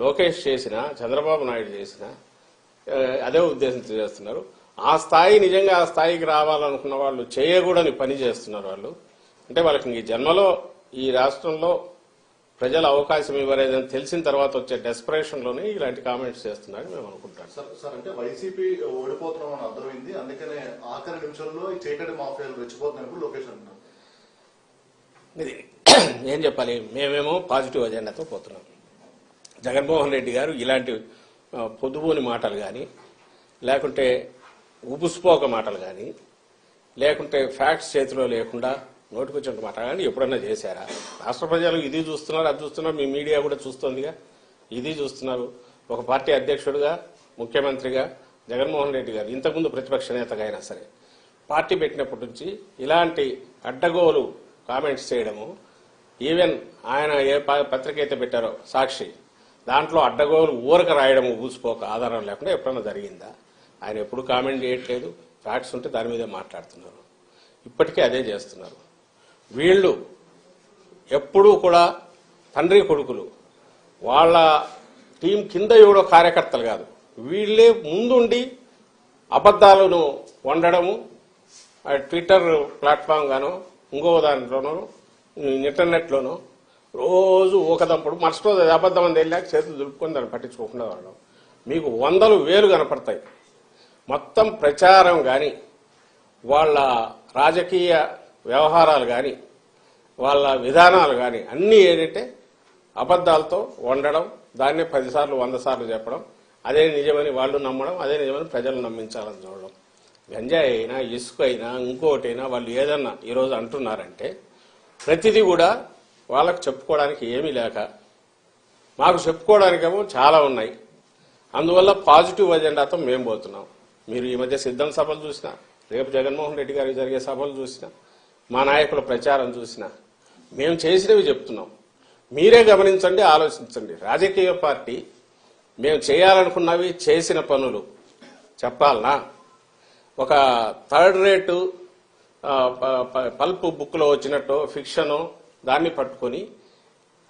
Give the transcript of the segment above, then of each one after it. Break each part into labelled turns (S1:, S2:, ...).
S1: లోకేష్ చేసినా చంద్రబాబు నాయుడు చేసినా అదే ఉద్దేశంతో చేస్తున్నారు. ఆ స్థాయి నిజంగా ఆ స్థాయికి రావాలనుకున్న వాళ్ళు చేయకూడని పని చేస్తున్నారు. వాళ్ళు అంటే వాళ్ళకి ఈ జన్మలో ఈ రాష్ట్రంలో ప్రజలు అవకాశం ఇవ్వలేదని తెలిసిన తర్వాత వచ్చే డెస్పరేషన్ లోనే ఇలాంటి కామెంట్స్ చేస్తున్నారని మేము అనుకుంటాం.
S2: సార్ అంటే వైసీపీ ఓడిపోతున్నామని అర్థమైంది, అందుకనే ఆఖరి నిమిషంలో ఈ చీకటి మాఫియాలు రెచ్చిపోతున్నప్పుడు లోకేష్ అంటున్నారు.
S1: ఇది ఏం చెప్పాలి, మేమేమో పాజిటివ్ అజెండాతో పోతున్నాం. జగన్మోహన్ రెడ్డి గారు ఇలాంటి పొదుపుని మాటలు కానీ, లేకుంటే ఉపుస్పోక మాటలు కానీ, లేకుంటే ఫ్యాక్ట్స్ చేతిలో లేకుండా నోటికొచ్చిన మాటలు కానీ ఎప్పుడన్నా చేశారా? రాష్ట్ర ప్రజలు ఇది చూస్తున్నారు, అది చూస్తున్నారు, మీ మీడియా కూడా చూస్తోందిగా, ఇది చూస్తున్నారు. ఒక పార్టీ అధ్యక్షుడిగా, ముఖ్యమంత్రిగా జగన్మోహన్ రెడ్డి గారు ఇంతకుముందు ప్రతిపక్ష నేతగా అయినా సరే పార్టీ పెట్టినప్పటి నుంచి ఇలాంటి అడ్డగోలు కామెంట్స్ చేయడము, ఈవెన్ ఆయన ఏ పత్రిక అయితే పెట్టారో సాక్షి, దాంట్లో అడ్డగోలు ఊరక రాయడము ఊసిపోక ఆధారం లేకుండా ఎప్పుడన్నా జరిగిందా? ఆయన ఎప్పుడు కామెంట్ చేయట్లేదు, ఫ్యాక్ట్స్ ఉంటే దాని మీదే మాట్లాడుతున్నారు. ఇప్పటికే అదే చేస్తున్నారు. వీళ్ళు ఎప్పుడూ కూడా తండ్రి కొడుకులు, వాళ్ళ టీం కింద ఎవడో కార్యకర్తలు కాదు, వీళ్ళే ముందుండి అబద్ధాలను వండడము, ట్విట్టర్ ప్లాట్ఫామ్ గానో ఇంకో దాంట్లోనో ఇంటర్నెట్లోనో రోజు ఊకదంపుడు, మరుసటి రోజు అబద్ధం అని వెళ్ళాక చేతులు దులుపుకొని దాన్ని పట్టించుకోకుండా వాళ్ళం. మీకు 100,000 కనపడతాయి. మొత్తం ప్రచారం కానీ, వాళ్ళ రాజకీయ వ్యవహారాలు కానీ, వాళ్ళ విధానాలు కానీ అన్నీ ఏంటంటే అబద్ధాలతో వండడం, దాన్నే 10 సార్లు 100 సార్లు చెప్పడం, అదే నిజమని వాళ్ళు నమ్మడం, అదే నిజమని ప్రజలు నమ్మించాలని చూడడం. గంజాయి అయినా, ఇసుక అయినా, ఇంకోటైనా వాళ్ళు ఏదన్నా ఈరోజు అంటున్నారంటే ప్రతిదీ కూడా వాళ్ళకు చెప్పుకోవడానికి ఏమీ లేక, మాకు చెప్పుకోవడానికేమో చాలా ఉన్నాయి. అందువల్ల పాజిటివ్ అజెండాతో మేము పోతున్నాం. మీరు ఈ మధ్య సిద్ధం సభలు చూసినా, రేపు జగన్మోహన్ రెడ్డి గారికి జరిగే సభలు చూసినా, మా నాయకుల ప్రచారం చూసినా మేము చేసినవి చెప్తున్నాం. మీరే గమనించండి, ఆలోచించండి. రాజకీయ పార్టీ మేము చేయాలనుకున్నవి, చేసిన పనులు చెప్పాలనా? ఒక థర్డ్ రేటు పల్ప్ బుక్లో వచ్చినట్టు ఫిక్షను దాన్ని పట్టుకొని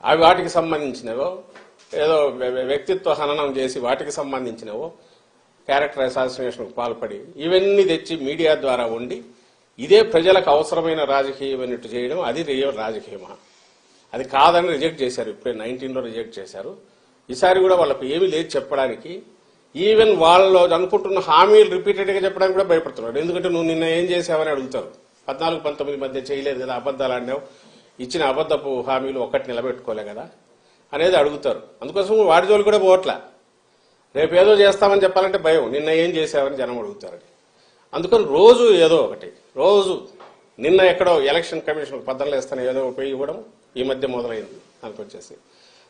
S1: అవి వాటికి సంబంధించినవో, ఏదో వ్యక్తిత్వ హననం చేసి వాటికి సంబంధించినవో, క్యారెక్టర్ అసాసినేషన్కు పాల్పడి ఇవన్నీ తెచ్చి మీడియా ద్వారా ఉండి ఇదే ప్రజలకు అవసరమైన రాజకీయం అన్నట్టు చేయడం, అది రియల్ రాజకీయమా? అది కాదని రిజెక్ట్ చేశారు. ఇప్పుడే 19లో రిజెక్ట్ చేశారు. ఈసారి కూడా వాళ్ళకు ఏమీ లేదు చెప్పడానికి. ఈవెన్ వాళ్ళు అనుకుంటున్న హామీలు రిపీటెడ్గా చెప్పడానికి కూడా భయపడుతున్నాడు. ఎందుకంటే నువ్వు నిన్న ఏం చేసావని అడుగుతారు. 14-19 మధ్య చేయలేదు కదా, అబద్దాలు ఆడినావు, ఇచ్చిన అబద్దపు హామీలు ఒక్కటి నిలబెట్టుకోలే కదా అనేది అడుగుతారు. అందుకోసం వాడి జోలు కూడా పోవట్లా. రేపు ఏదో చేస్తామని చెప్పాలంటే భయం, నిన్న ఏం చేసావని జనం అడుగుతారని. అందుకని రోజు ఏదో ఒకటి, రోజు నిన్న ఎక్కడో ఎలక్షన్ కమిషన్ పద్ధతులు వేస్తాను ఏదో ఉపయోగ ఇవ్వడం ఈ మధ్య మొదలైంది. దానికి వచ్చేసి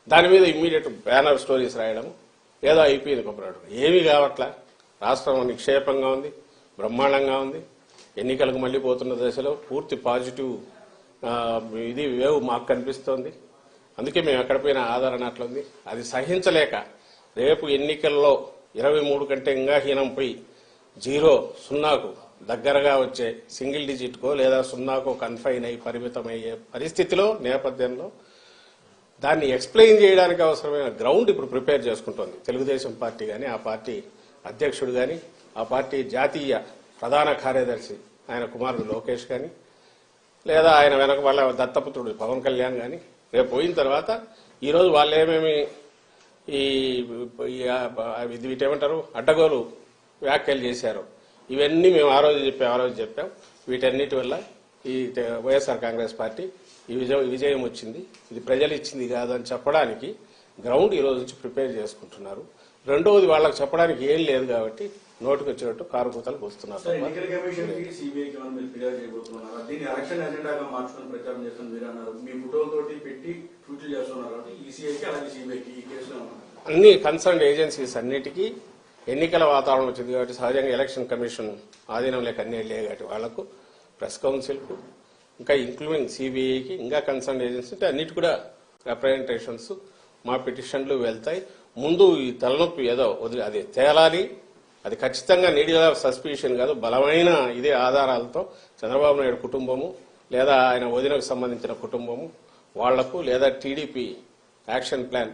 S1: దాని మీద ఇమ్మీడియట్ బ్యానర్ స్టోరీస్ రాయడం, ఏదో అయిపోయింది కొబ్బరాడు. ఏమీ కావట్లా. రాష్ట్రం నిక్షేపంగా ఉంది, బ్రహ్మాండంగా ఉంది. ఎన్నికలకు మళ్లీ పోతున్న దశలో పూర్తి పాజిటివ్ ఇది వేవ్ మాకు కనిపిస్తోంది. అందుకే మేము ఎక్కడ పోయినా ఆదరణ అట్లుంది. అది సహించలేక రేపు ఎన్నికల్లో 23 కంటే ఇంకా హీనం పోయి 0-0కు దగ్గరగా వచ్చే సింగిల్ డిజిట్కో లేదా 0కో కన్ఫైన్ అయ్యి పరిమితమయ్యే పరిస్థితిలో నేపథ్యంలో దాన్ని ఎక్స్ప్లెయిన్ చేయడానికి అవసరమైన గ్రౌండ్ ఇప్పుడు ప్రిపేర్ చేసుకుంటోంది తెలుగుదేశం పార్టీ కానీ, ఆ పార్టీ అధ్యక్షుడు కానీ, ఆ పార్టీ జాతీయ ప్రధాన కార్యదర్శి ఆయన కుమారుడు లోకేష్ కానీ, లేదా ఆయన వెనక వాళ్ళ దత్తపుత్రుడు పవన్ కళ్యాణ్ కానీ. రేపు పోయిన తర్వాత ఈరోజు వాళ్ళు ఏమేమి వీటేమంటారు అడ్డగోలు వ్యాఖ్యలు చేశారు, ఇవన్నీ మేము ఆ రోజు చెప్పాం. వీటన్నిటి వల్ల ఈ వైఎస్ఆర్ కాంగ్రెస్ పార్టీ ఈ విజయం వచ్చింది, ఇది ప్రజలు ఇచ్చింది కాదని చెప్పడానికి గ్రౌండ్ ఈ రోజు నుంచి ప్రిపేర్ చేసుకుంటున్నారు. రెండవది వాళ్ళకి చెప్పడానికి ఏం లేదు కాబట్టి నోటికి వచ్చినట్టు కారు కూతలు వస్తున్నారు. అన్ని కన్సర్న్ ఏజెన్సీస్ అన్నిటికీ ఎన్నికల వాతావరణం వచ్చింది కాబట్టి సహజంగా ఎలక్షన్ కమిషన్ ఆధీనం లేక అన్ని వెళ్ళే కాబట్టి వాళ్లకు ప్రెస్ కౌన్సిల్కు ఇంకా ఇంక్లూడింగ్ సిబిఐకి ఇంకా కన్సర్న్ ఏజెన్సీ అంటే అన్నిటి కూడా రిప్రజెంటేషన్స్ మా పిటిషన్లు వెళ్తాయి. ముందు ఈ తలనొప్పి ఏదో అది తేలాలి, అది ఖచ్చితంగా నీడిల్ ఆఫ్ సస్పిషన్ కాదు, బలమైన ఇదే ఆధారాలతో చంద్రబాబు నాయుడు కుటుంబము లేదా ఆయన వదినకు సంబంధించిన కుటుంబము వాళ్లకు లేదా టీడీపీ యాక్షన్ ప్లాన్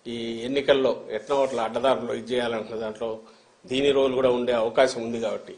S1: ఈ ఎన్నికల్లో ఎట్లా అడ్డదారులు ఇది చేయాలనుకున్న దాంట్లో దీని రోల్ కూడా ఉండే అవకాశం ఉంది కాబట్టి